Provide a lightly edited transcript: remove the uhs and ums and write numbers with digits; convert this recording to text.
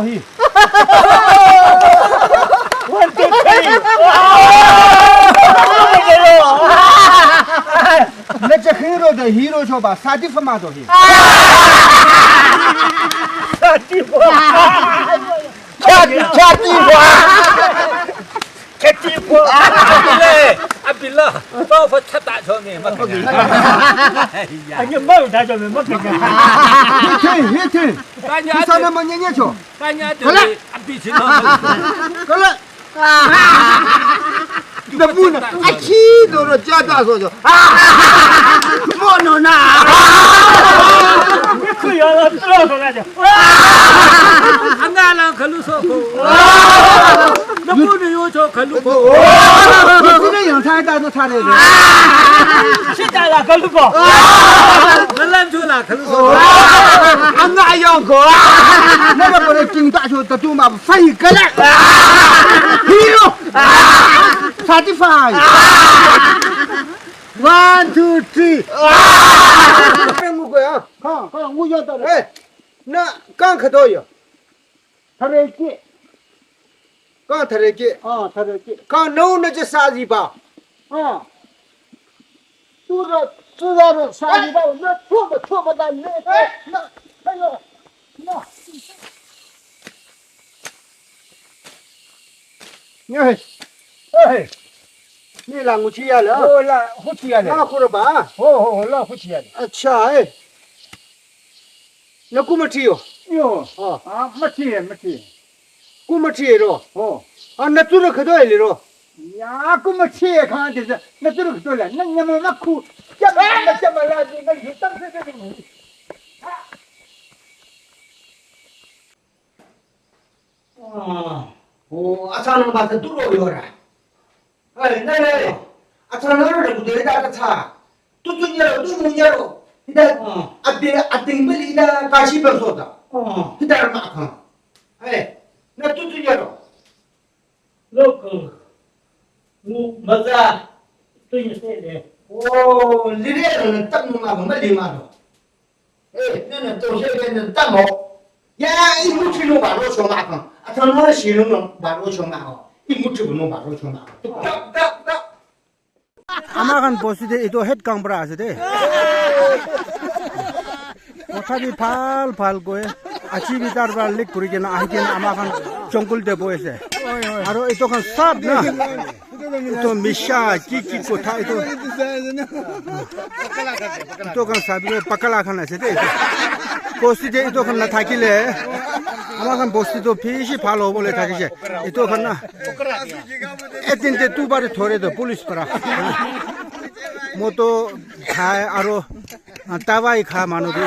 he. 1, 2, 3. Let's a hero the hero show ba Sadi Famado he. Abdullah, bao phải thắt đại cho mình mà. Anh em mơ đã cho mình mất kìa. Hit hit. Cái sao mà nhẹ nhẹ cho. Cái nhà thì Abdi xin nó. Có lẽ. Nó buồn à. Ai chi đồ nó cha ta rồi. Mua nó na. Cứ giờ nó rồi kìa. Anh nghe là khẩn số cô. Nó buồn đi vô cho khẩn cô. Cái này yang thay ta nó thay đấy. Hiện tại là khẩn cô. Nó lên chỗ là khẩn số. Anh ngại yang cô. Nó là cái kinh tạ cho tập trung mà phải cái này. Hero. Satisfy. 1, 2, 3. Cái mua cái à? Không, mua cho tao đấy. Nè, càng khởi thôi. Thay cái. Càng thay cái. Thay cái. Càng nấu nó chỉ sao gì bảo? Tôi ra sao gì bảo? Nó thua mà đàn lên. Nó, nó. Nghe. Ê. Ni là ngũ chi à lỡ? là hút tiền này. Nó khu bà. Là hút tiền. अच्छा है. Nó cũng mất tiêu. Yo. Mất tiền. Cũng mất tiêu rồi. Nó tu được cái đó rồi. Ya, cũng mất tiền khá thế. Nó tu được cái đó. Nó nhầm nó khu. Chậm mà là gì cái gì tâm thế cái gì. 아차는 봐서 뚫어요라. 네. 아차는 너를 부대에 다가 차. 뚜뚜냐로. 이다 아땡벌이 이다 가시 병소다. 이다 막하. 나 뚜뚜냐로. Local. Maza. Tôi sẽ để. 오, 리레는 땅놈하고 멀리마도. 너는 또 세계는 땅 먹. 야, 이 무치로 바로 정하고. 아차는 시는 바로 정하고. 이 무치로 바로 정하고. 딱. 아마간 보스데 이도 헷강 브라스데. 어차피 팔 거에 아치비 따르발 릭 부리게나 아이겐 아마간 정글데 보에세. 바로 이도간 삽나. 또 미샤 끼끼고 다 이도. 이도간 삽이로 바칼라칸 세데. 보스데 이도간 나 타길래. 아마간 보스도 피시 발로 볼래 타기제. 이도간 나. 에틴데 두바르 토레도 폴리스 파라. 모토 가 아로 따바이 가 마노도